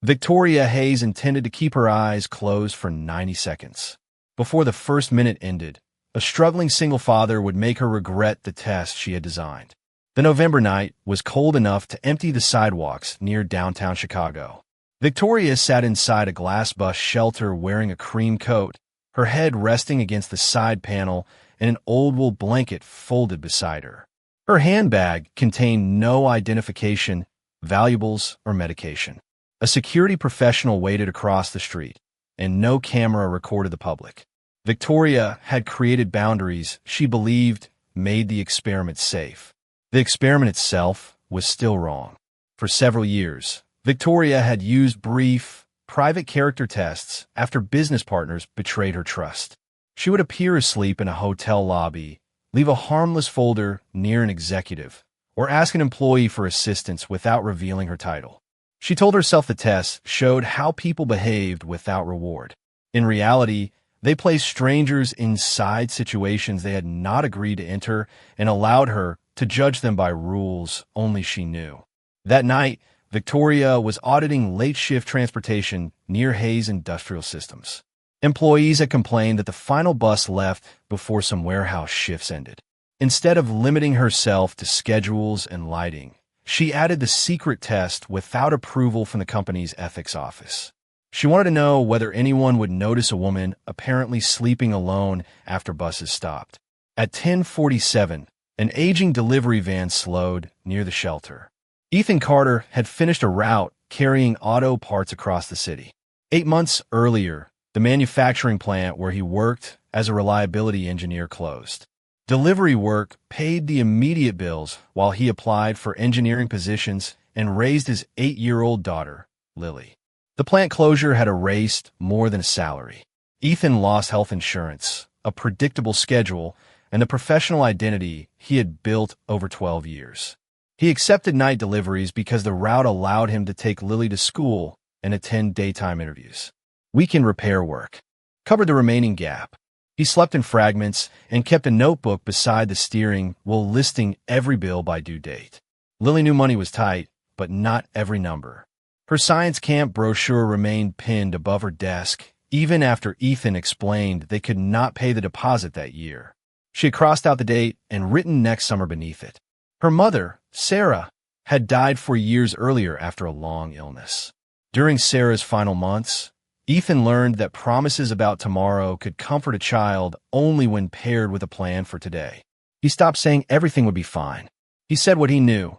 Victoria Hayes intended to keep her eyes closed for 90 seconds. Before the first minute ended, a struggling single father would make her regret the test she had designed. The November night was cold enough to empty the sidewalks near downtown Chicago. Victoria sat inside a glass bus shelter wearing a cream coat, her head resting against the side panel and an old wool blanket folded beside her. Her handbag contained no identification, valuables, or medication. A security professional waited across the street, and no camera recorded the public. Victoria had created boundaries she believed made the experiment safe. The experiment itself was still wrong. For several years, Victoria had used brief, private character tests after business partners betrayed her trust. She would appear asleep in a hotel lobby, leave a harmless folder near an executive, or ask an employee for assistance without revealing her title. She told herself the tests showed how people behaved without reward. In reality, they placed strangers inside situations they had not agreed to enter and allowed her to judge them by rules only she knew. That night, Victoria was auditing late-shift transportation near Hayes Industrial Systems. Employees had complained that the final bus left before some warehouse shifts ended. Instead of limiting herself to schedules and lighting, she added the secret test without approval from the company's ethics office. She wanted to know whether anyone would notice a woman apparently sleeping alone after buses stopped. At 10:47, an aging delivery van slowed near the shelter. Ethan Carter had finished a route carrying auto parts across the city. 8 months earlier, the manufacturing plant where he worked as a reliability engineer closed. Delivery work paid the immediate bills while he applied for engineering positions and raised his 8-year-old daughter, Lily. The plant closure had erased more than a salary. Ethan lost health insurance, a predictable schedule, and the professional identity he had built over 12 years. He accepted night deliveries because the route allowed him to take Lily to school and attend daytime interviews. Weekend repair work covered the remaining gap. He slept in fragments and kept a notebook beside the steering wheel listing every bill by due date. Lily knew money was tight, but not every number. Her science camp brochure remained pinned above her desk, even after Ethan explained they could not pay the deposit that year. She had crossed out the date and written next summer beneath it. Her mother, Sarah, had died 4 years earlier after a long illness. During Sarah's final months, Ethan learned that promises about tomorrow could comfort a child only when paired with a plan for today. He stopped saying everything would be fine. He said what he knew.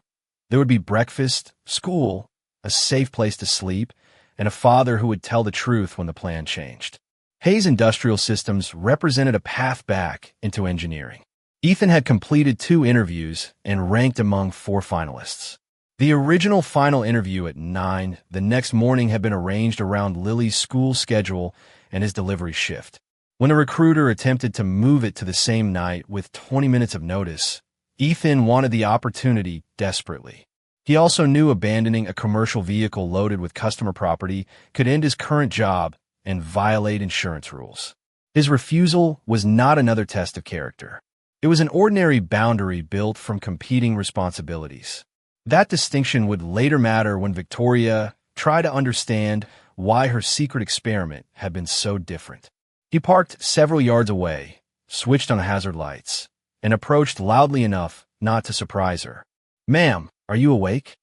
There would be breakfast, school, a safe place to sleep, and a father who would tell the truth when the plan changed. Hayes Industrial Systems represented a path back into engineering. Ethan had completed 2 interviews and ranked among 4 finalists. The original final interview at 9 the next morning had been arranged around Lily's school schedule and his delivery shift. When a recruiter attempted to move it to the same night with 20 minutes of notice, Ethan wanted the opportunity desperately. He also knew abandoning a commercial vehicle loaded with customer property could end his current job and violate insurance rules. His refusal was not another test of character. It was an ordinary boundary built from competing responsibilities. That distinction would later matter when Victoria tried to understand why her secret experiment had been so different. He parked several yards away, switched on hazard lights, and approached loudly enough not to surprise her. "Ma'am, are you awake?"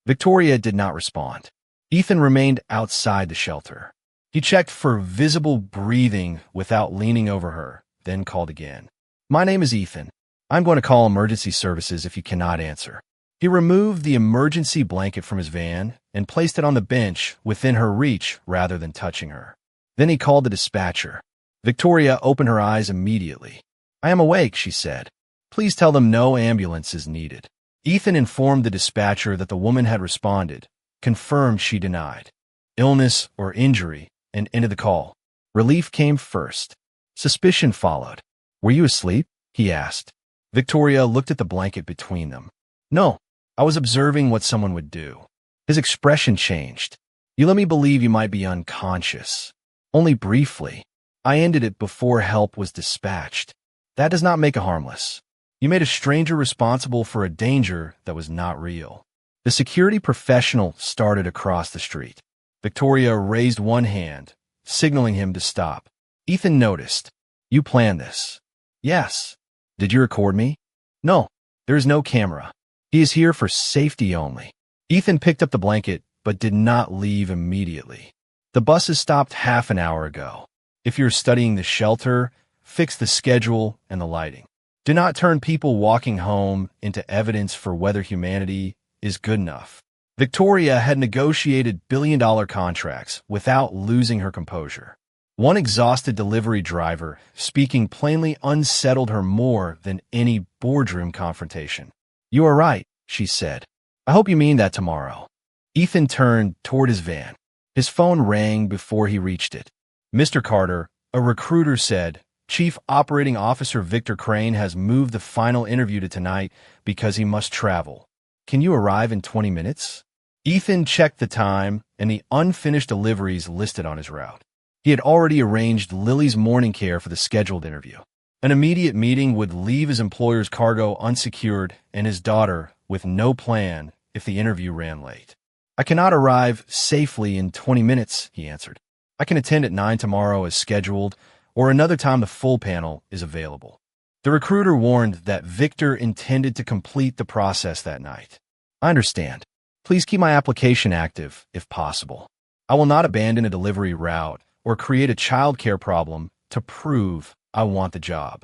Victoria did not respond. Ethan remained outside the shelter. He checked for visible breathing without leaning over her, then called again. "My name is Ethan. I'm going to call emergency services if you cannot answer." He removed the emergency blanket from his van and placed it on the bench within her reach rather than touching her. Then he called the dispatcher. Victoria opened her eyes immediately. "I am awake," she said. "Please tell them no ambulance is needed." Ethan informed the dispatcher that the woman had responded, confirmed she denied illness or injury, and ended the call. Relief came first. Suspicion followed. "Were you asleep?" he asked. Victoria looked at the blanket between them. "No, I was observing what someone would do." His expression changed. "You let me believe you might be unconscious. Only briefly. I ended it before help was dispatched. That does not make a harmless. You made a stranger responsible for a danger that was not real." The security professional started across the street. Victoria raised one hand, signaling him to stop. Ethan noticed. You planned this. Yes. Did you record me? No. There is no camera. He is here for safety only. Ethan picked up the blanket, but did not leave immediately. The buses stopped half an hour ago. If you're studying the shelter, fix the schedule and the lighting. Do not turn people walking home into evidence for whether humanity is good enough. Victoria had negotiated billion-dollar contracts without losing her composure. One exhausted delivery driver, speaking plainly, unsettled her more than any boardroom confrontation. You are right, she said. I hope you mean that tomorrow. Ethan turned toward his van. His phone rang before he reached it. Mr. Carter, a recruiter said, Chief Operating Officer Victor Crane has moved the final interview to tonight because he must travel. Can you arrive in 20 minutes? Ethan checked the time and the unfinished deliveries listed on his route. He had already arranged Lily's morning care for the scheduled interview. An immediate meeting would leave his employer's cargo unsecured and his daughter with no plan if the interview ran late. I cannot arrive safely in 20 minutes, he answered. I can attend at 9 tomorrow as scheduled, or another time the full panel is available. The recruiter warned that Victor intended to complete the process that night. I understand. Please keep my application active, if possible. I will not abandon a delivery route or create a childcare problem to prove I want the job.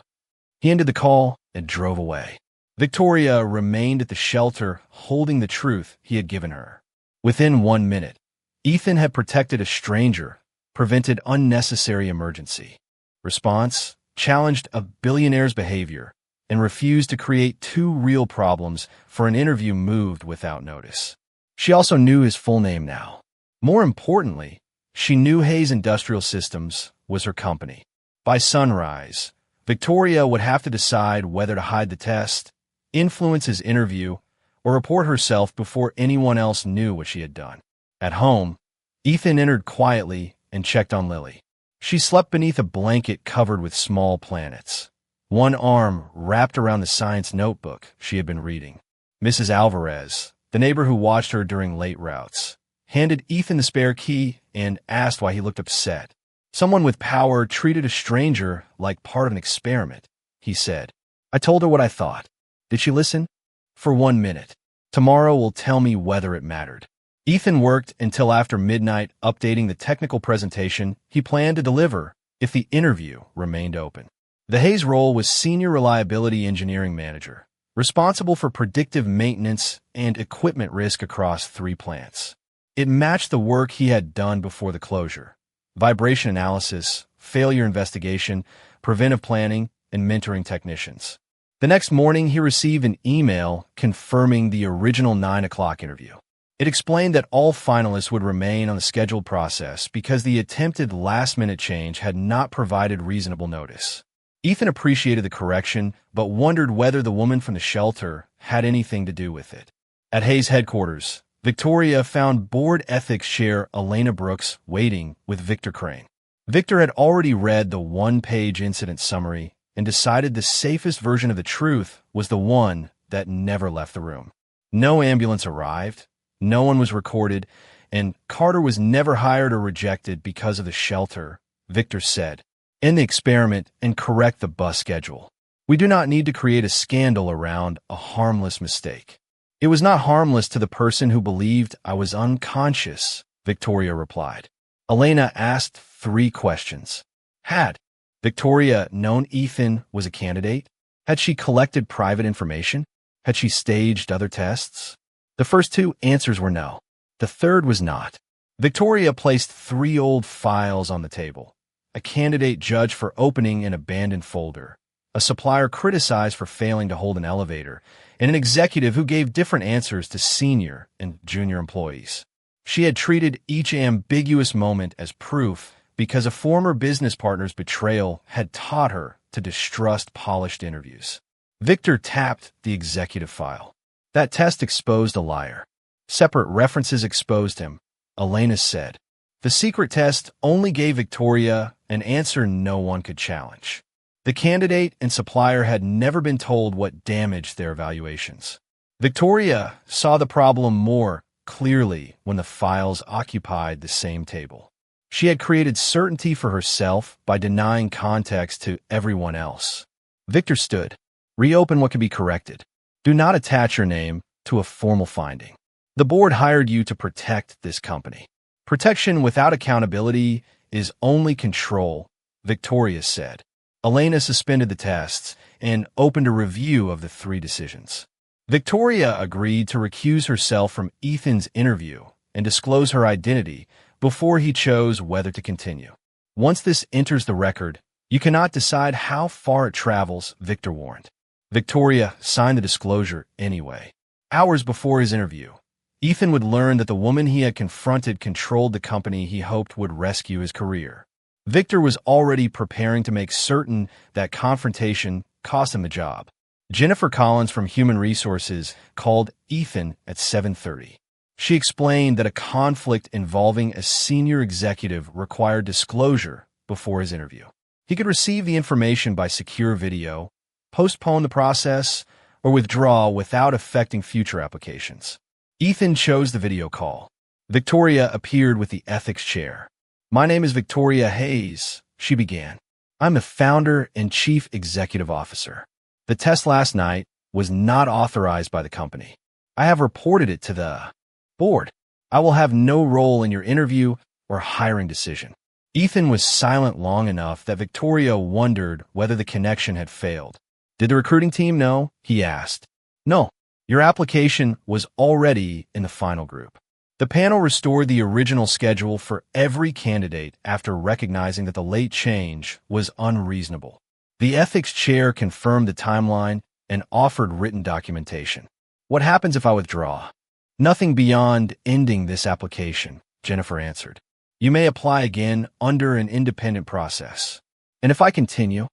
He ended the call and drove away. Victoria remained at the shelter holding the truth he had given her. Within 1 minute, Ethan had protected a stranger, prevented unnecessary emergency. Response, challenged a billionaire's behavior, and refused to create two real problems for an interview moved without notice. She also knew his full name now. More importantly, she knew Hayes Industrial Systems was her company. By sunrise, Victoria would have to decide whether to hide the test, influence his interview, or report herself before anyone else knew what she had done. At home, Ethan entered quietly and checked on Lily. She slept beneath a blanket covered with small planets. One arm wrapped around the science notebook she had been reading. Mrs. Alvarez, the neighbor who watched her during late routes, handed Ethan the spare key and asked why he looked upset. Someone with power treated a stranger like part of an experiment, he said. I told her what I thought. Did she listen? For 1 minute. Tomorrow will tell me whether it mattered. Ethan worked until after midnight updating the technical presentation he planned to deliver if the interview remained open. The Hayes role was Senior Reliability Engineering Manager, responsible for predictive maintenance and equipment risk across 3 plants. It matched the work he had done before the closure: vibration analysis, failure investigation, preventive planning, and mentoring technicians. The next morning, he received an email confirming the original 9 o'clock interview. It explained that all finalists would remain on the scheduled process because the attempted last-minute change had not provided reasonable notice. Ethan appreciated the correction, but wondered whether the woman from the shelter had anything to do with it. At Hayes headquarters, Victoria found board ethics chair Elena Brooks waiting with Victor Crane. Victor had already read the 1-page incident summary and decided the safest version of the truth was the one that never left the room. No ambulance arrived, no one was recorded, and Carter was never hired or rejected because of the shelter, Victor said. End the experiment and correct the bus schedule. We do not need to create a scandal around a harmless mistake. It was not harmless to the person who believed I was unconscious, Victoria replied. Elena asked 3 questions. Had Victoria known Ethan was a candidate? Had she collected private information? Had she staged other tests? The first 2 answers were no. The third was not. Victoria placed 3 old files on the table. A candidate judged for opening an abandoned folder, a supplier criticized for failing to hold an elevator, and an executive who gave different answers to senior and junior employees. She had treated each ambiguous moment as proof because a former business partner's betrayal had taught her to distrust polished interviews. Victor tapped the executive file. That test exposed a liar. Separate references exposed him, Elena said. The secret test only gave Victoria an answer no one could challenge. The candidate and supplier had never been told what damaged their evaluations. Victoria saw the problem more clearly when the files occupied the same table. She had created certainty for herself by denying context to everyone else. Victor stood. Reopen what can be corrected. Do not attach your name to a formal finding. The board hired you to protect this company. Protection without accountability is only control, Victoria said. Elena suspended the tests and opened a review of the 3 decisions. Victoria agreed to recuse herself from Ethan's interview and disclose her identity before he chose whether to continue. Once this enters the record, you cannot decide how far it travels, Victor warned. Victoria signed the disclosure anyway. Hours before his interview, Ethan would learn that the woman he had confronted controlled the company he hoped would rescue his career. Victor was already preparing to make certain that confrontation cost him the job. Jennifer Collins from Human Resources called Ethan at 7:30. She explained that a conflict involving a senior executive required disclosure before his interview. He could receive the information by secure video, postpone the process, or withdraw without affecting future applications. Ethan chose the video call. Victoria appeared with the ethics chair. "My name is Victoria Hayes," she began. "I'm the founder and chief executive officer. The test last night was not authorized by the company. I have reported it to the board. I will have no role in your interview or hiring decision." Ethan was silent long enough that Victoria wondered whether the connection had failed. "Did the recruiting team know?" he asked. "No. Your application was already in the final group." The panel restored the original schedule for every candidate after recognizing that the late change was unreasonable. The ethics chair confirmed the timeline and offered written documentation. "What happens if I withdraw?" "Nothing beyond ending this application," Jennifer answered. "You may apply again under an independent process. And if I continue,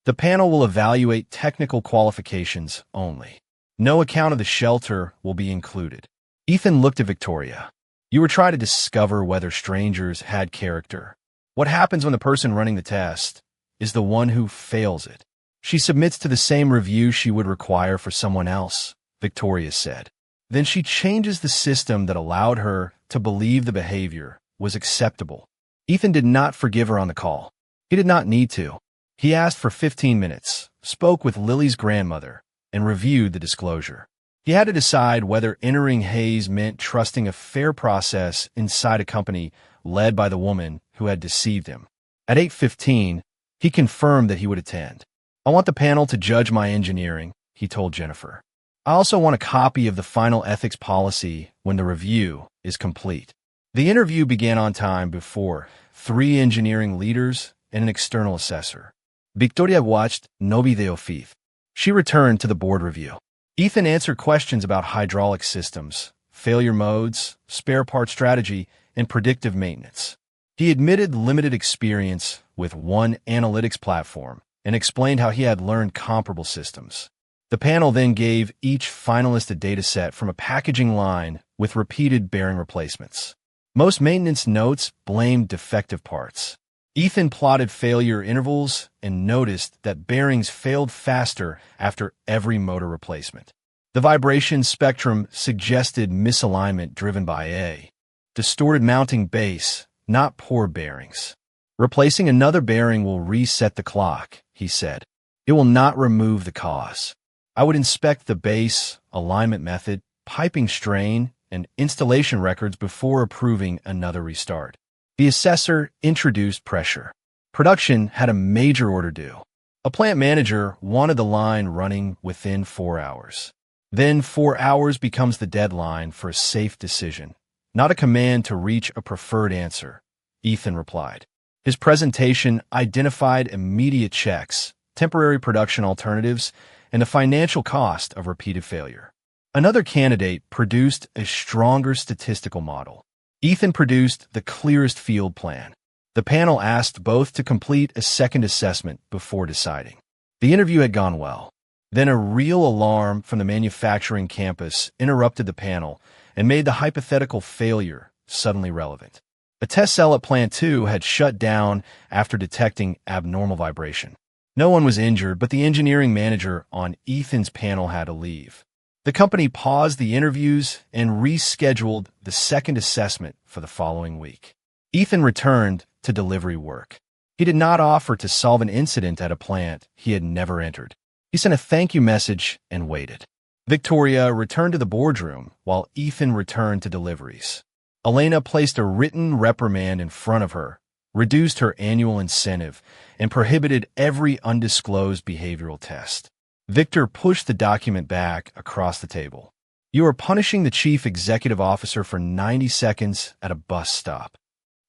the panel will evaluate technical qualifications only. No account of the shelter will be included." Ethan looked at Victoria. "You were trying to discover whether strangers had character. What happens when the person running the test is the one who fails it? She submits to the same review she would require for someone else," Victoria said. "Then she changes the system that allowed her to believe the behavior was acceptable." Ethan did not forgive her on the call. He did not need to. He asked for 15 minutes, spoke with Lily's grandmother, and reviewed the disclosure. He had to decide whether entering Hayes meant trusting a fair process inside a company led by the woman who had deceived him. At 8:15, he confirmed that he would attend. "I want the panel to judge my engineering," he told Jennifer. "I also want a copy of the final ethics policy when the review is complete." The interview began on time before 3 engineering leaders and an external assessor. Victoria watched no video feed. She returned to the board review. Ethan answered questions about hydraulic systems, failure modes, spare part strategy, and predictive maintenance. He admitted limited experience with one analytics platform and explained how he had learned comparable systems. The panel then gave each finalist a dataset from a packaging line with repeated bearing replacements. Most maintenance notes blamed defective parts. Ethan plotted failure intervals and noticed that bearings failed faster after every motor replacement. The vibration spectrum suggested misalignment driven by a distorted mounting base, not poor bearings. "Replacing another bearing will reset the clock," he said. "It will not remove the cause. I would inspect the base, alignment method, piping strain, and installation records before approving another restart." The assessor introduced pressure. Production had a major order due. A plant manager wanted the line running within 4 hours. Then 4 hours becomes the deadline for a safe decision, not a command to reach a preferred answer, Ethan replied. His presentation identified immediate checks, temporary production alternatives, and the financial cost of repeated failure. Another candidate produced a stronger statistical model. Ethan produced the clearest field plan. The panel asked both to complete a second assessment before deciding. The interview had gone well. Then a real alarm from the manufacturing campus interrupted the panel and made the hypothetical failure suddenly relevant. A test cell at Plant 2 had shut down after detecting abnormal vibration. No one was injured, but the engineering manager on Ethan's panel had to leave. The company paused the interviews and rescheduled the second assessment for the following week. Ethan returned to delivery work. He did not offer to solve an incident at a plant he had never entered. He sent a thank you message and waited. Victoria returned to the boardroom while Ethan returned to deliveries. Elena placed a written reprimand in front of her, reduced her annual incentive, and prohibited every undisclosed behavioral test. Victor pushed the document back across the table. You are punishing the chief executive officer for 90 seconds at a bus stop.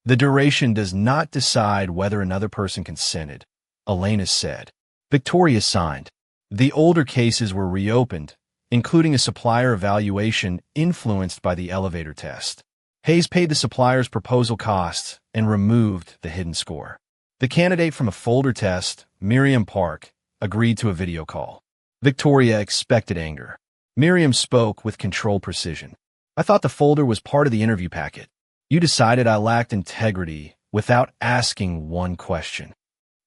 The duration does not decide whether another person consented, Elena said. Victoria signed. The older cases were reopened, including a supplier evaluation influenced by the elevator test. Hayes paid the supplier's proposal costs and removed the hidden score. The candidate from a folder test, Miriam Park, agreed to a video call. Victoria expected anger. Miriam spoke with controlled precision. I thought the folder was part of the interview packet. You decided I lacked integrity without asking one question.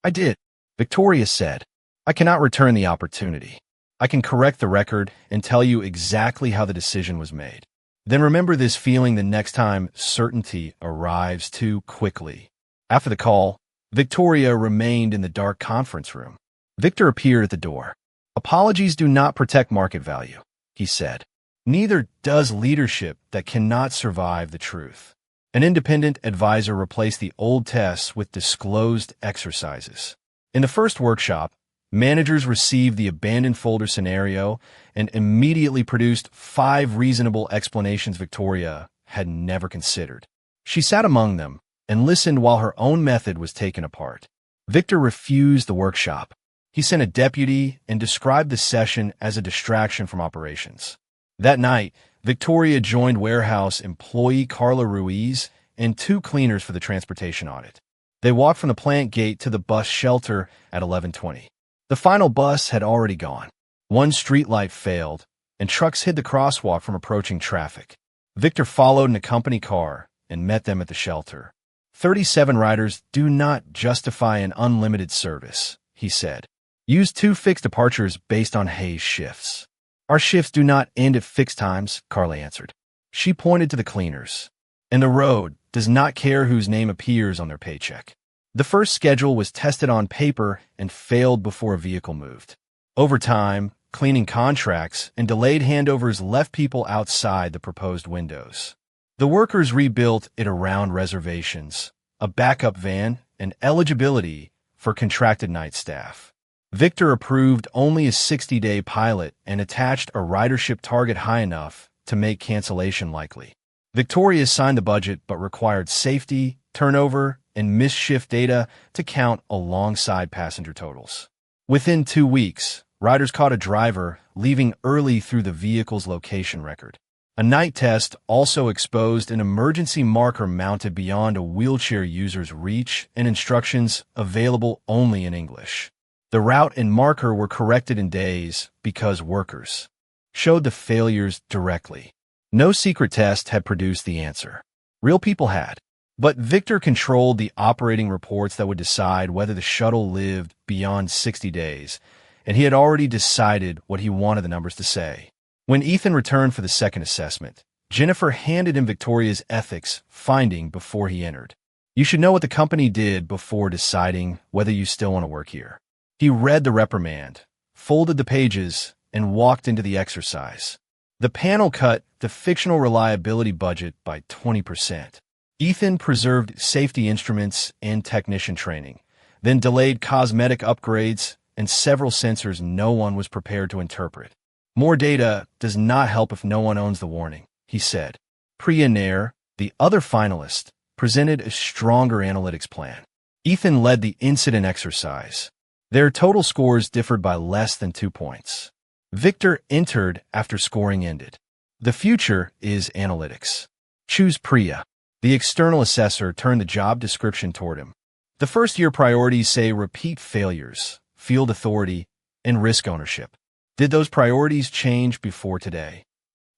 I did, Victoria said. I cannot return the opportunity. I can correct the record and tell you exactly how the decision was made. Then remember this feeling the next time certainty arrives too quickly. After the call, Victoria remained in the dark conference room. Victor appeared at the door. Apologies do not protect market value, he said. Neither does leadership that cannot survive the truth. An independent advisor replaced the old tests with disclosed exercises. In the first workshop, managers received the abandoned folder scenario and immediately produced 5 reasonable explanations Victoria had never considered. She sat among them and listened while her own method was taken apart. Victor refused the workshop. He sent a deputy and described the session as a distraction from operations. That night, Victoria joined warehouse employee Carla Ruiz and 2 cleaners for the transportation audit. They walked from the plant gate to the bus shelter at 11:20. The final bus had already gone. One streetlight failed, and trucks hid the crosswalk from approaching traffic. Victor followed in a company car and met them at the shelter. 37 riders do not justify an unlimited service, he said. Use 2 fixed departures based on Hayes shifts. Our shifts do not end at fixed times, Carla answered. She pointed to the cleaners. And the road does not care whose name appears on their paycheck. The first schedule was tested on paper and failed before a vehicle moved. Over time, cleaning contracts and delayed handovers left people outside the proposed windows. The workers rebuilt it around reservations, a backup van, and eligibility for contracted night staff. Victor approved only a 60-day pilot and attached a ridership target high enough to make cancellation likely. Victoria signed the budget but required safety, turnover, and missed shift data to count alongside passenger totals. Within 2 weeks, riders caught a driver leaving early through the vehicle's location record. A night test also exposed an emergency marker mounted beyond a wheelchair user's reach and instructions available only in English. The route and marker were corrected in days because workers showed the failures directly. No secret test had produced the answer. Real people had. But Victor controlled the operating reports that would decide whether the shuttle lived beyond 60 days, and he had already decided what he wanted the numbers to say. When Ethan returned for the second assessment, Jennifer handed him Victoria's ethics finding before he entered. You should know what the company did before deciding whether you still want to work here. He read the reprimand, folded the pages, and walked into the exercise. The panel cut the fictional reliability budget by 20%. Ethan preserved safety instruments and technician training, then delayed cosmetic upgrades and several sensors no one was prepared to interpret. More data does not help if no one owns the warning, he said. Priya Nair, the other finalist, presented a stronger analytics plan. Ethan led the incident exercise. Their total scores differed by less than 2 points. Victor entered after scoring ended. The future is analytics. Choose Priya. The external assessor turned the job description toward him. The first-year priorities say repeat failures, field authority, and risk ownership. Did those priorities change before today?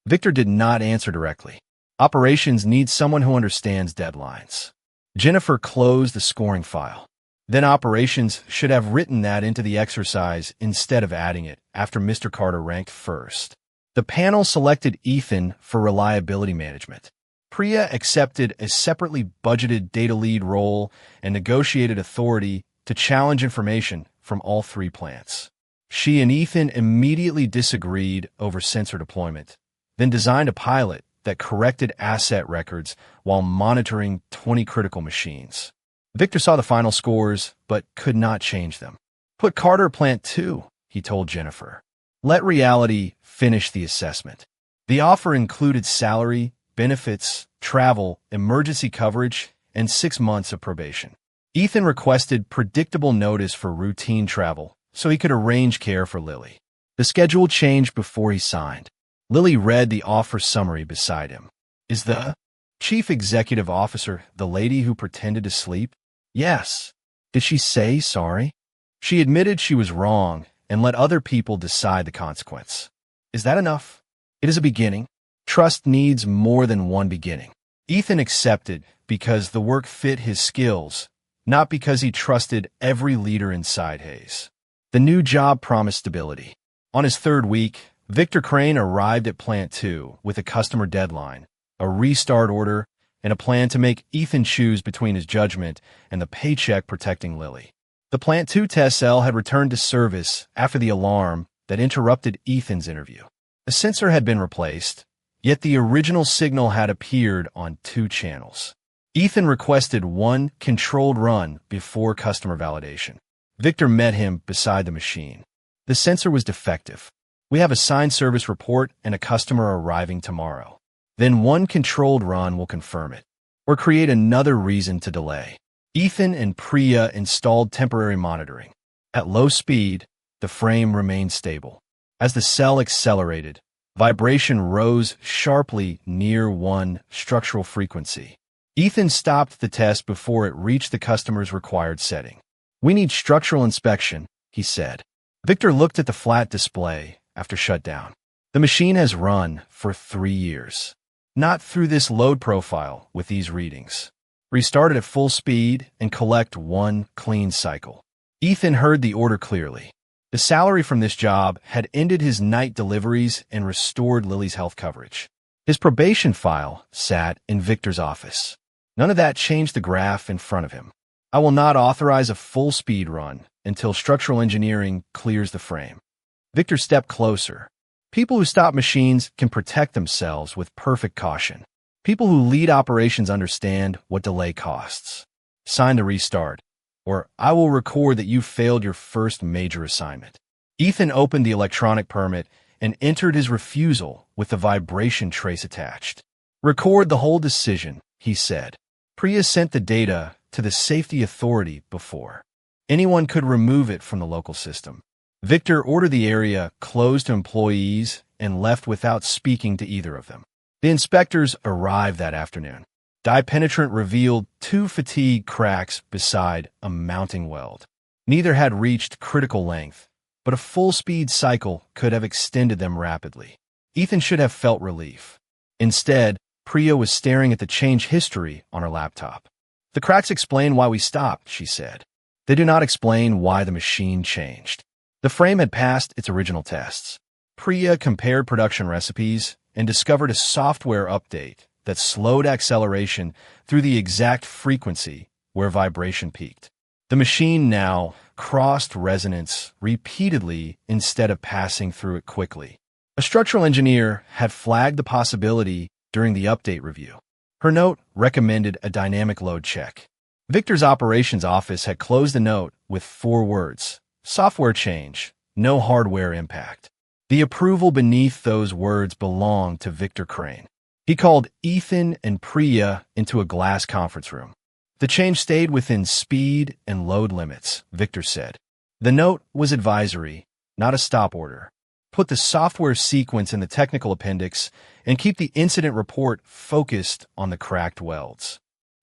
Victor did not answer directly. Operations needs someone who understands deadlines. Jennifer closed the scoring file. Then operations should have written that into the exercise instead of adding it after Mr. Carter ranked first. The panel selected Ethan for reliability management. Priya accepted a separately budgeted data lead role and negotiated authority to challenge information from all three plants. She and Ethan immediately disagreed over sensor deployment, then designed a pilot that corrected asset records while monitoring 20 critical machines. Victor saw the final scores, but could not change them. "Put Carter at Plant 2, he told Jennifer. "Let reality finish the assessment." The offer included salary, benefits, travel, emergency coverage, and 6 months of probation. Ethan requested predictable notice for routine travel so he could arrange care for Lily. The schedule changed before he signed. Lily read the offer summary beside him. "Is the chief executive officer the lady who pretended to sleep?" "Yes." "Did she say sorry?" "She admitted she was wrong and let other people decide the consequence." "Is that enough?" "It is a beginning. Trust needs more than one beginning." Ethan accepted because the work fit his skills, not because he trusted every leader inside Hayes. The new job promised stability. On his third week, Victor Crane arrived at Plant 2 with a customer deadline, a restart order, and a plan to make Ethan choose between his judgment and the paycheck protecting Lily. The Plant 2 test cell had returned to service after the alarm that interrupted Ethan's interview. The sensor had been replaced, yet the original signal had appeared on 2 channels. Ethan requested one controlled run before customer validation. Victor met him beside the machine. "The sensor was defective. We have a signed service report and a customer arriving tomorrow. Then one controlled run will confirm it, or create another reason to delay." Ethan and Priya installed temporary monitoring. At low speed, the frame remained stable. As the cell accelerated, vibration rose sharply near 1 structural frequency. Ethan stopped the test before it reached the customer's required setting. "We need structural inspection," he said. Victor looked at the flat display after shutdown. "The machine has run for 3 years. Not through this load profile with these readings. Restart it at full speed and collect 1 clean cycle." Ethan heard the order clearly. The salary from this job had ended his night deliveries and restored Lily's health coverage. His probation file sat in Victor's office. None of that changed the graph in front of him. "I will not authorize a full speed run until structural engineering clears the frame." Victor stepped closer. People who stop machines can protect themselves with perfect caution. People who lead operations understand what delay costs. "Sign the restart, or I will record that you failed your first major assignment." Ethan opened the electronic permit and entered his refusal with the vibration trace attached. "Record the whole decision," he said. Priya sent the data to the safety authority before anyone could remove it from the local system. Victor ordered the area closed to employees and left without speaking to either of them. The inspectors arrived that afternoon. Dye penetrant revealed 2 fatigue cracks beside a mounting weld. Neither had reached critical length, but a full-speed cycle could have extended them rapidly. Ethan should have felt relief. Instead, Priya was staring at the change history on her laptop. "The cracks explain why we stopped," she said. "They do not explain why the machine changed." The frame had passed its original tests. Priya compared production recipes and discovered a software update that slowed acceleration through the exact frequency where vibration peaked. The machine now crossed resonance repeatedly instead of passing through it quickly. A structural engineer had flagged the possibility during the update review. Her note recommended a dynamic load check. Victor's operations office had closed the note with 4 words: "Software change, no hardware impact." The approval beneath those words belonged to Victor Crane. He called Ethan and Priya into a glass conference room. "The change stayed within speed and load limits," Victor said. The note was advisory, not a stop order. "Put the software sequence in the technical appendix and keep the incident report focused on the cracked welds."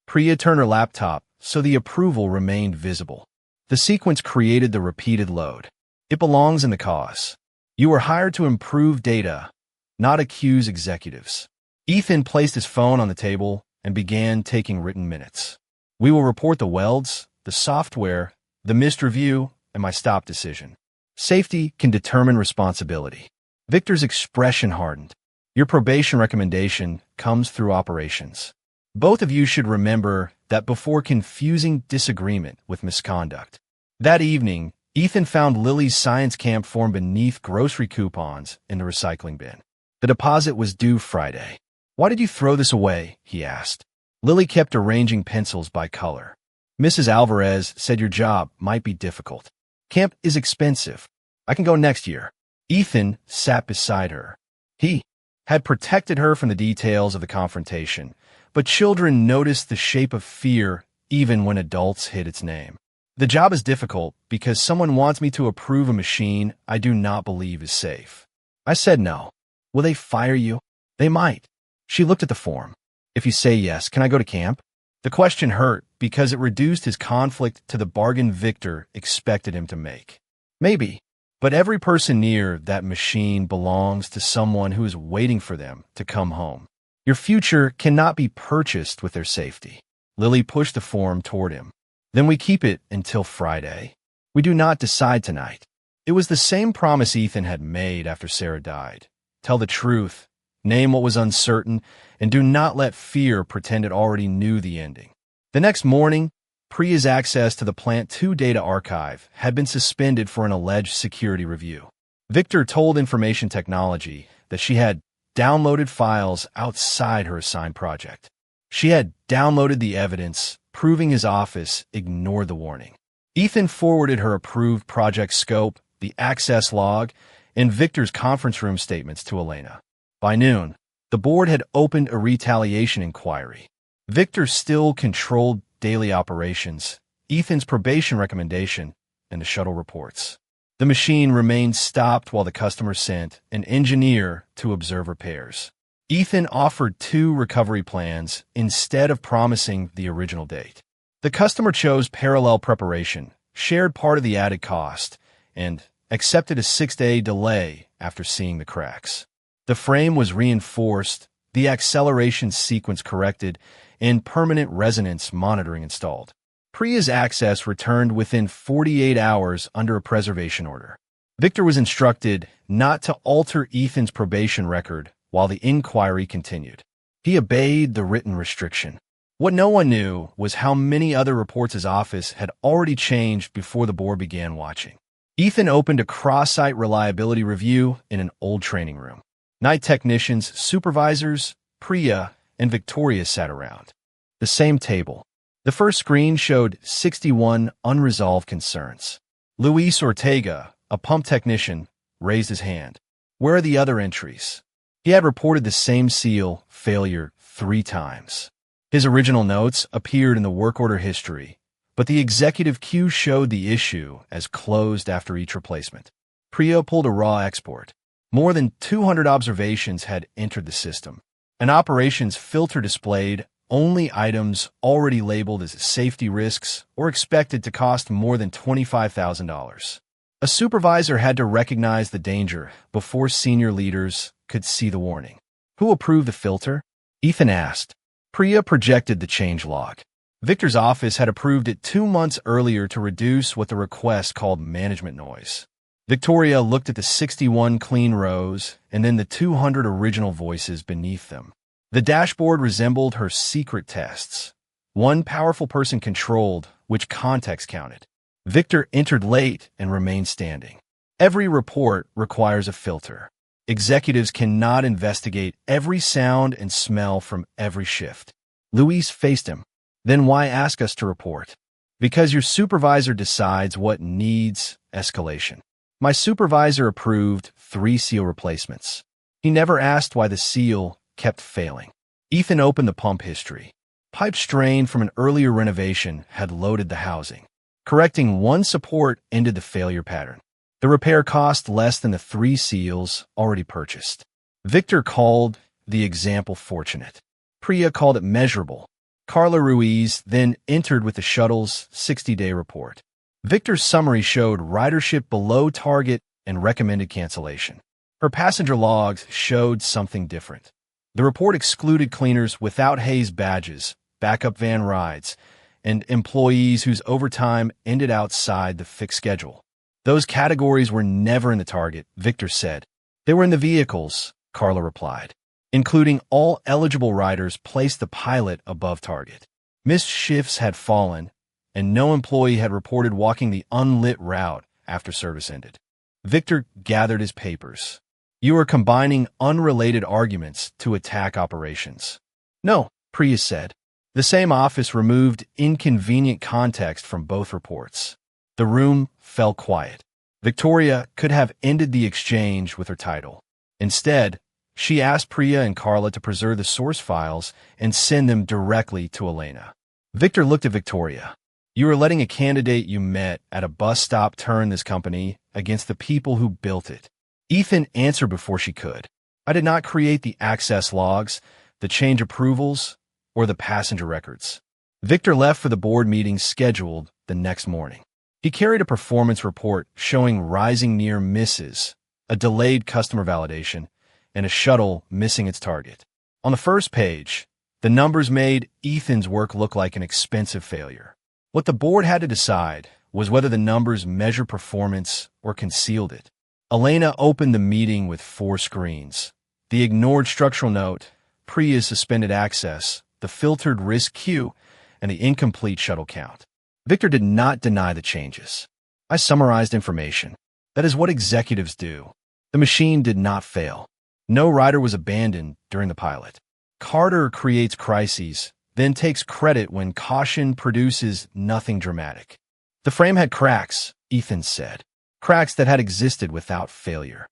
Priya turned her laptop so the approval remained visible. The sequence created the repeated load. "It belongs in the cause. You were hired to improve data, not accuse executives." Ethan placed his phone on the table and began taking written minutes. "We will report the welds, the software, the missed review, and my stop decision. Safety can determine responsibility." Victor's expression hardened. Your probation recommendation comes through operations. Both of you should remember that before confusing disagreement with misconduct. That evening, Ethan found Lily's science camp form beneath grocery coupons in the recycling bin. The deposit was due Friday. "Why did you throw this away?" he asked. Lily kept arranging pencils by color. "Mrs. Alvarez said your job might be difficult. Camp is expensive. I can go next year." Ethan sat beside her. He had protected her from the details of the confrontation, but children noticed the shape of fear even when adults hid its name. "The job is difficult because someone wants me to approve a machine I do not believe is safe." I said no. "Will they fire you?" "They might." She looked at the form. "If you say yes, can I go to camp?" The question hurt because it reduced his conflict to the bargain Victor expected him to make. "Maybe, but every person near that machine belongs to someone who is waiting for them to come home. Your future cannot be purchased with their safety." Lily pushed the form toward him. "Then we keep it until Friday. We do not decide tonight." It was the same promise Ethan had made after Sarah died. Tell the truth, name what was uncertain, and do not let fear pretend it already knew the ending. The next morning, Priya's access to the Plant 2 data archive had been suspended for an alleged security review. Victor told Information Technology that she had downloaded files outside her assigned project. She had downloaded the evidence, proving his office ignored the warning. Ethan forwarded her approved project scope, the access log, and Victor's conference room statements to Elena. By noon, the board had opened a retaliation inquiry. Victor still controlled daily operations, Ethan's probation recommendation, and the shuttle reports. The machine remained stopped while the customer sent an engineer to observe repairs. Ethan offered 2 recovery plans instead of promising the original date. The customer chose parallel preparation, shared part of the added cost, and accepted a 6-day delay after seeing the cracks. The frame was reinforced, the acceleration sequence corrected, and permanent resonance monitoring installed. Priya's access returned within 48 hours under a preservation order. Victor was instructed not to alter Ethan's probation record while the inquiry continued. He obeyed the written restriction. What no one knew was how many other reports his office had already changed before the board began watching. Ethan opened a cross-site reliability review in an old training room. Night technicians, supervisors, Priya, and Victoria sat around the same table. The first screen showed 61 unresolved concerns. Luis Ortega, a pump technician, raised his hand. "Where are the other entries?" He had reported the same seal failure 3 times. His original notes appeared in the work order history, but the executive queue showed the issue as closed after each replacement. Priya pulled a raw export. More than 200 observations had entered the system. An operations filter displayed only items already labeled as safety risks or expected to cost more than $25,000. A supervisor had to recognize the danger before senior leaders could see the warning. "Who approved the filter?" Ethan asked. Priya projected the change log. Victor's office had approved it 2 months earlier to reduce what the request called management noise. Victoria looked at the 61 clean rows and then the 200 original voices beneath them. The dashboard resembled her secret tests. One powerful person controlled which context counted. Victor entered late and remained standing. Every report requires a filter. Executives cannot investigate every sound and smell from every shift. Luis faced him. "Then why ask us to report?" "Because your supervisor decides what needs escalation. My supervisor approved 3 seal replacements. He never asked why the seal kept failing." Ethan opened the pump history. Pipe strain from an earlier renovation had loaded the housing. Correcting one support ended the failure pattern. The repair cost less than the 3 seals already purchased. Victor called the example fortunate. Priya called it measurable. Carla Ruiz then entered with the shuttle's 60-day report. Victor's summary showed ridership below target and recommended cancellation. Her passenger logs showed something different. The report excluded cleaners without Hayes badges, backup van rides, and employees whose overtime ended outside the fixed schedule. Those categories were never in the target, Victor said. They were in the vehicles, Carla replied. Including all eligible riders placed the pilot above target. Missed shifts had fallen, and no employee had reported walking the unlit route after service ended. Victor gathered his papers. You are combining unrelated arguments to attack operations. No, Priya said. The same office removed inconvenient context from both reports. The room fell quiet. Victoria could have ended the exchange with her title. Instead, she asked Priya and Carla to preserve the source files and send them directly to Elena. Victor looked at Victoria. You are letting a candidate you met at a bus stop turn this company against the people who built it. Ethan answered before she could. I did not create the access logs, the change approvals, or the passenger records. Victor left for the board meeting scheduled the next morning. He carried a performance report showing rising near misses, a delayed customer validation, and a shuttle missing its target. On the first page, the numbers made Ethan's work look like an expensive failure. What the board had to decide was whether the numbers measured performance or concealed it. Elena opened the meeting with 4 screens. The ignored structural note, Priya's suspended access, the filtered risk queue, and the incomplete shuttle count. Victor did not deny the changes. I summarized information. That is what executives do. The machine did not fail. No rider was abandoned during the pilot. Carter creates crises, then takes credit when caution produces nothing dramatic. The frame had cracks, Ethan said. Cracks that had existed without failure.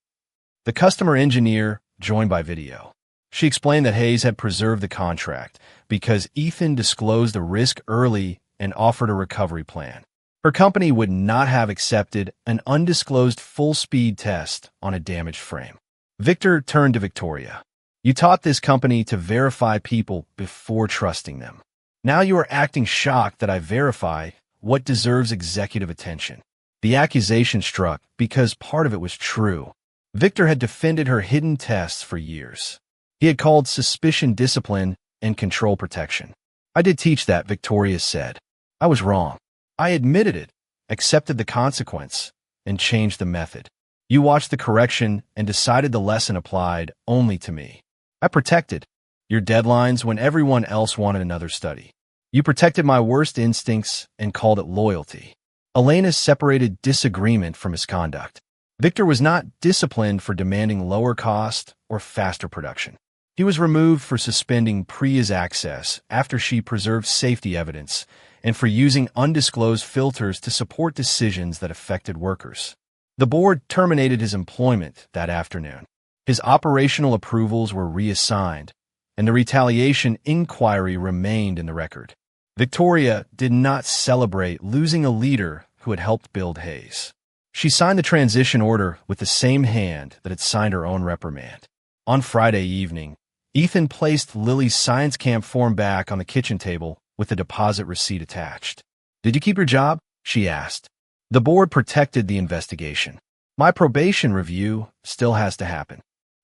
The customer engineer joined by video. She explained that Hayes had preserved the contract because Ethan disclosed the risk early and offered a recovery plan. Her company would not have accepted an undisclosed full-speed test on a damaged frame. Victor turned to Victoria. You taught this company to verify people before trusting them. Now you are acting shocked that I verify what deserves executive attention. The accusation struck because part of it was true. Victor had defended her hidden tests for years. He had called suspicion discipline and control protection. I did teach that, Victoria said. I was wrong. I admitted it, accepted the consequence, and changed the method. You watched the correction and decided the lesson applied only to me. I protected your deadlines when everyone else wanted another study. You protected my worst instincts and called it loyalty. Elena separated disagreement from misconduct. Victor was not disciplined for demanding lower cost or faster production. He was removed for suspending Priya's access after she preserved safety evidence and for using undisclosed filters to support decisions that affected workers. The board terminated his employment that afternoon. His operational approvals were reassigned, and the retaliation inquiry remained in the record. Victoria did not celebrate losing a leader who had helped build Hayes. She signed the transition order with the same hand that had signed her own reprimand. On Friday evening, Ethan placed Lily's science camp form back on the kitchen table with the deposit receipt attached. Did you keep your job? She asked. The board protected the investigation. My probation review still has to happen.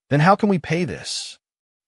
Then how can we pay this?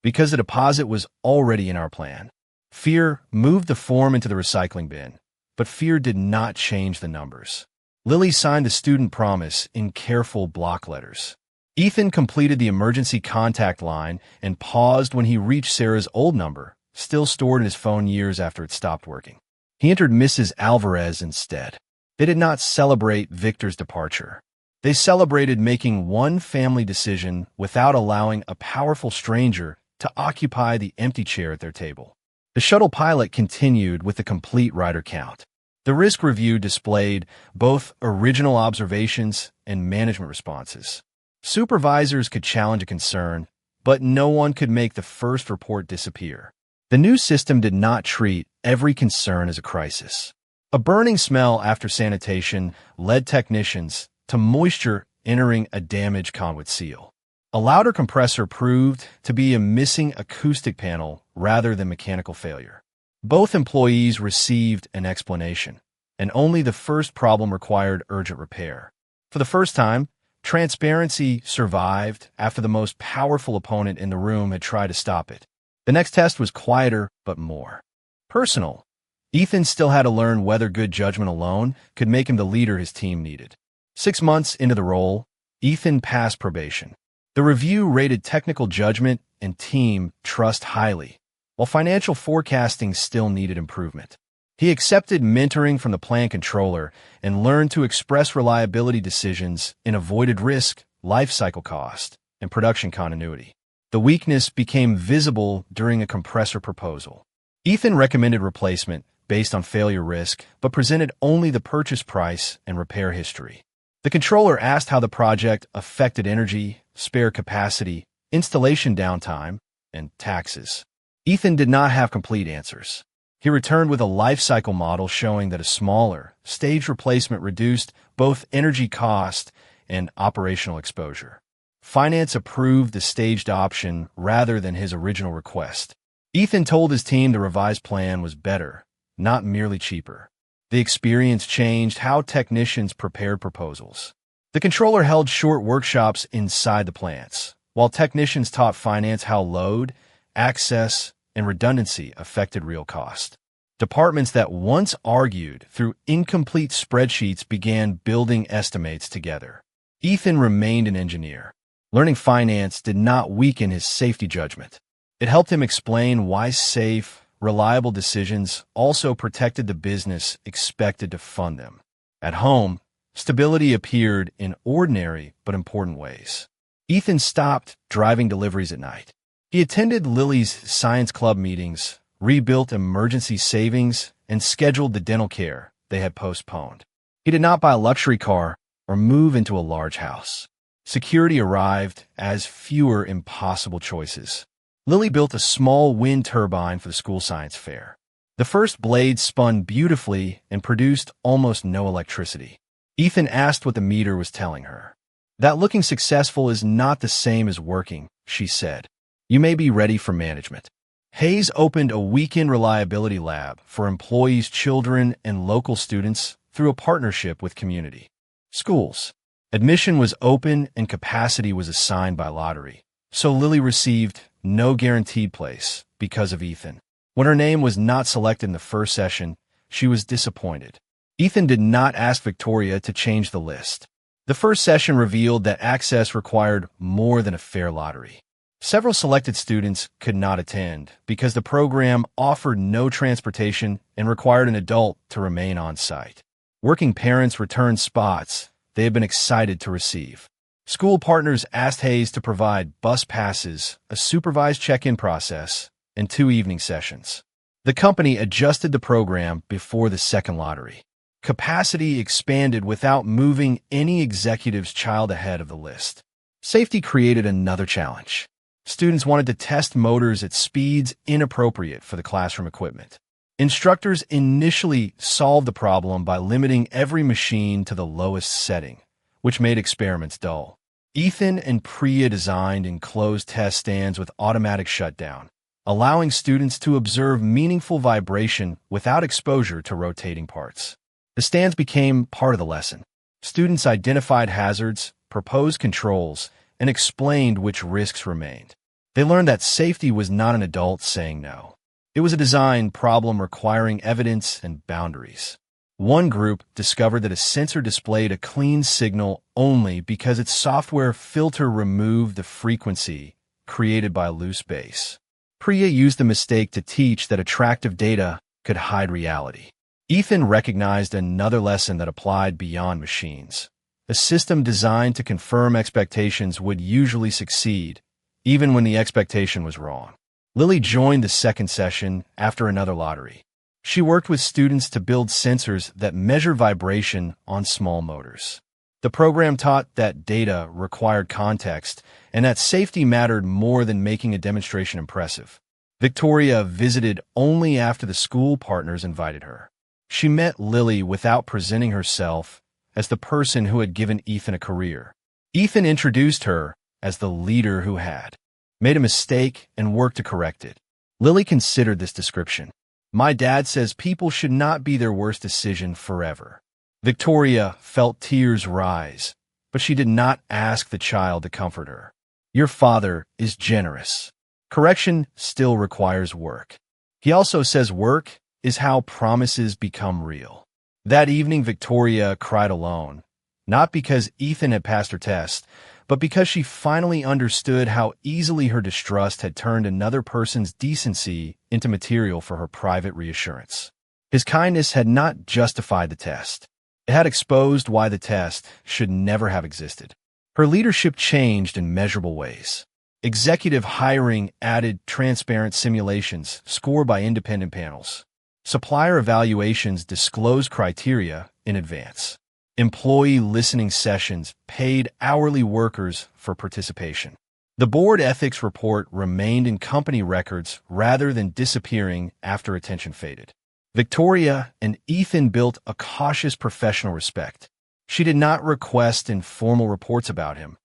Because the deposit was already in our plan. Fear moved the form into the recycling bin, but fear did not change the numbers. Lily signed the student promise in careful block letters. Ethan completed the emergency contact line and paused when he reached Sarah's old number, still stored in his phone years after it stopped working. He entered Mrs. Alvarez instead. They did not celebrate Victor's departure. They celebrated making one family decision without allowing a powerful stranger to occupy the empty chair at their table. The shuttle pilot continued with the complete rider count. The risk review displayed both original observations and management responses. Supervisors could challenge a concern, but no one could make the first report disappear. The new system did not treat every concern as a crisis. A burning smell after sanitation led technicians to moisture entering a damaged conduit seal. A louder compressor proved to be a missing acoustic panel rather than mechanical failure. Both employees received an explanation, and only the first problem required urgent repair. For the first time, transparency survived after the most powerful opponent in the room had tried to stop it. The next test was quieter but more personal. Ethan still had to learn whether good judgment alone could make him the leader his team needed. 6 months into the role, Ethan passed probation. The review rated technical judgment and team trust highly, while financial forecasting still needed improvement. He accepted mentoring from the plant controller and learned to express reliability decisions in avoided risk, life cycle cost, and production continuity. The weakness became visible during a compressor proposal. Ethan recommended replacement based on failure risk, but presented only the purchase price and repair history. The controller asked how the project affected energy, spare capacity, installation downtime, and taxes. Ethan did not have complete answers. He returned with a life cycle model showing that a smaller, staged replacement reduced both energy cost and operational exposure. Finance approved the staged option rather than his original request. Ethan told his team the revised plan was better, not merely cheaper. The experience changed how technicians prepared proposals. The controller held short workshops inside the plants, while technicians taught finance how load, access, and redundancy affected real cost. Departments that once argued through incomplete spreadsheets began building estimates together. Ethan remained an engineer. Learning finance did not weaken his safety judgment. It helped him explain why safe, reliable decisions also protected the business expected to fund them. At home, stability appeared in ordinary but important ways. Ethan stopped driving deliveries at night. He attended Lily's science club meetings, rebuilt emergency savings, and scheduled the dental care they had postponed. He did not buy a luxury car or move into a large house. Security arrived as fewer impossible choices. Lily built a small wind turbine for the school science fair. The first blade spun beautifully and produced almost no electricity. Ethan asked what the meter was telling her. "That looking successful is not the same as working," she said. "You may be ready for management." Hayes opened a weekend reliability lab for employees, children, and local students through a partnership with community schools. Admission was open and capacity was assigned by lottery, so Lily received no guaranteed place because of Ethan. When her name was not selected in the first session, she was disappointed. Ethan did not ask Victoria to change the list. The first session revealed that access required more than a fair lottery. Several selected students could not attend because the program offered no transportation and required an adult to remain on site. Working parents returned spots they had been excited to receive. School partners asked Hayes to provide bus passes, a supervised check-in process, and 2 evening sessions. The company adjusted the program before the second lottery. Capacity expanded without moving any executive's child ahead of the list. Safety created another challenge. Students wanted to test motors at speeds inappropriate for the classroom equipment. Instructors initially solved the problem by limiting every machine to the lowest setting, which made experiments dull. Ethan and Priya designed enclosed test stands with automatic shutdown, allowing students to observe meaningful vibration without exposure to rotating parts. The stands became part of the lesson. Students identified hazards, proposed controls, and explained which risks remained. They learned that safety was not an adult saying no. It was a design problem requiring evidence and boundaries. One group discovered that a sensor displayed a clean signal only because its software filter removed the frequency created by loose bass. Priya used the mistake to teach that attractive data could hide reality. Ethan recognized another lesson that applied beyond machines. A system designed to confirm expectations would usually succeed, even when the expectation was wrong. Lily joined the second session after another lottery. She worked with students to build sensors that measure vibration on small motors. The program taught that data required context and that safety mattered more than making a demonstration impressive. Victoria visited only after the school partners invited her. She met Lily without presenting herself as the person who had given Ethan a career. Ethan introduced her as the leader who had made a mistake and worked to correct it. Lily considered this description. "My dad says people should not be their worst decision forever." Victoria felt tears rise, but she did not ask the child to comfort her. "Your father is generous. Correction still requires work. He also says work is how promises become real." That evening, Victoria cried alone, not because Ethan had passed her test, but because she finally understood how easily her distrust had turned another person's decency into material for her private reassurance. His kindness had not justified the test. It had exposed why the test should never have existed. Her leadership changed in measurable ways. Executive hiring added transparent simulations scored by independent panels. Supplier evaluations disclosed criteria in advance. Employee listening sessions paid hourly workers for participation. The board ethics report remained in company records rather than disappearing after attention faded. Victoria and Ethan built a cautious professional respect. She did not request informal reports about him,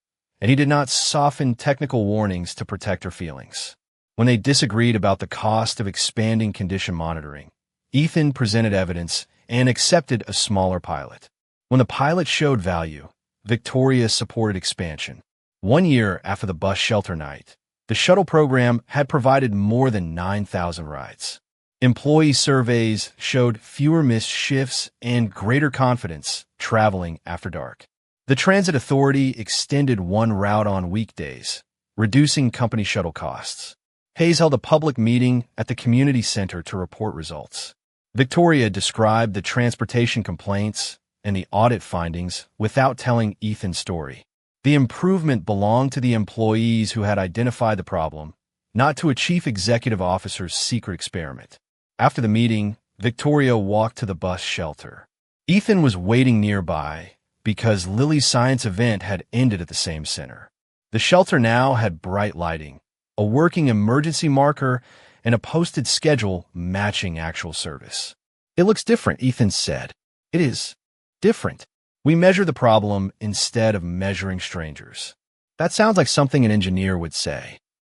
and he did not soften technical warnings to protect her feelings. When they disagreed about the cost of expanding condition monitoring, Ethan presented evidence and accepted a smaller pilot. When the pilot showed value, Victoria supported expansion. 1 year after the bus shelter night, the shuttle program had provided more than 9,000 rides. Employee surveys showed fewer missed shifts and greater confidence traveling after dark. The Transit Authority extended one route on weekdays, reducing company shuttle costs. Hayes held a public meeting at the community center to report results. Victoria described the transportation complaints and the audit findings without telling Ethan's story. The improvement belonged to the employees who had identified the problem, not to a chief executive officer's secret experiment. After the meeting, Victoria walked to the bus shelter. Ethan was waiting nearby because Lily's science event had ended at the same center. The shelter now had bright lighting, a working emergency marker, and a posted schedule matching actual service. "It looks different," Ethan said. "It is different. We measure the problem instead of measuring strangers." That sounds like something an engineer would say.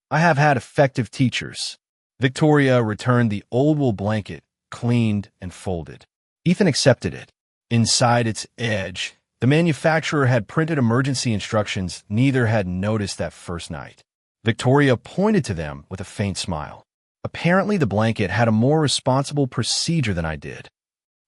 "I have had effective teachers." Victoria returned the old wool blanket, cleaned and folded. Ethan accepted it. Inside its edge, the manufacturer had printed emergency instructions neither had noticed that first night. Victoria pointed to them with a faint smile. "Apparently the blanket had a more responsible procedure than I did."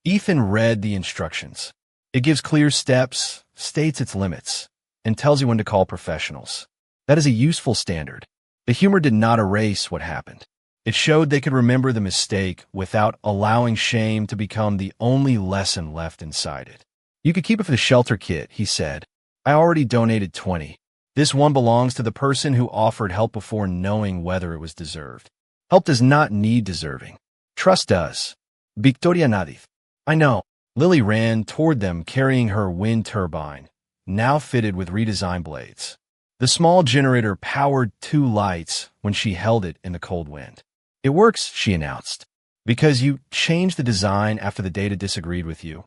Ethan read the instructions. "It gives clear steps, states its limits, and tells you when to call professionals. That is a useful standard." The humor did not erase what happened. It showed they could remember the mistake without allowing shame to become the only lesson left inside it. "You could keep it for the shelter kit," he said. "I already donated 20. This one belongs to the person who offered help before knowing whether it was deserved. Help does not need deserving. Trust does." Victoria nodded. "I know." Lily ran toward them carrying her wind turbine, now fitted with redesigned blades. The small generator powered 2 lights when she held it in the cold wind. "It works," she announced. "Because you changed the design after the data disagreed with you,"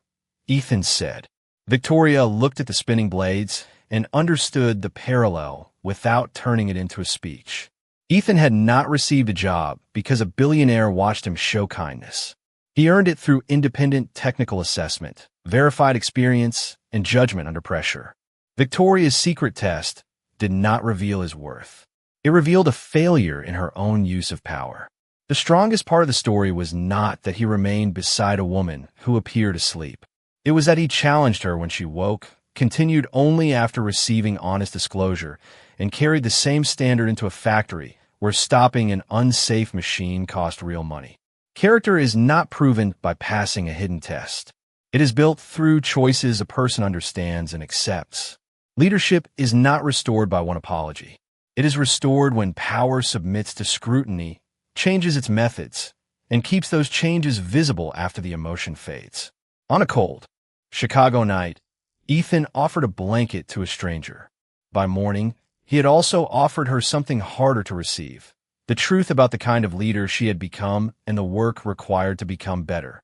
Ethan said. Victoria looked at the spinning blades and understood the parallel without turning it into a speech. Ethan had not received a job because a billionaire watched him show kindness. He earned it through independent technical assessment, verified experience, and judgment under pressure. Victoria's secret test did not reveal his worth. It revealed a failure in her own use of power. The strongest part of the story was not that he remained beside a woman who appeared asleep. It was that he challenged her when she woke, continued only after receiving honest disclosure, and carried the same standard into a factory where stopping an unsafe machine cost real money. Character is not proven by passing a hidden test. It is built through choices a person understands and accepts. Leadership is not restored by one apology. It is restored when power submits to scrutiny, changes its methods, and keeps those changes visible after the emotion fades. On a cold Chicago night, Ethan offered a blanket to a stranger. By morning, he had also offered her something harder to receive, the truth about the kind of leader she had become and the work required to become better.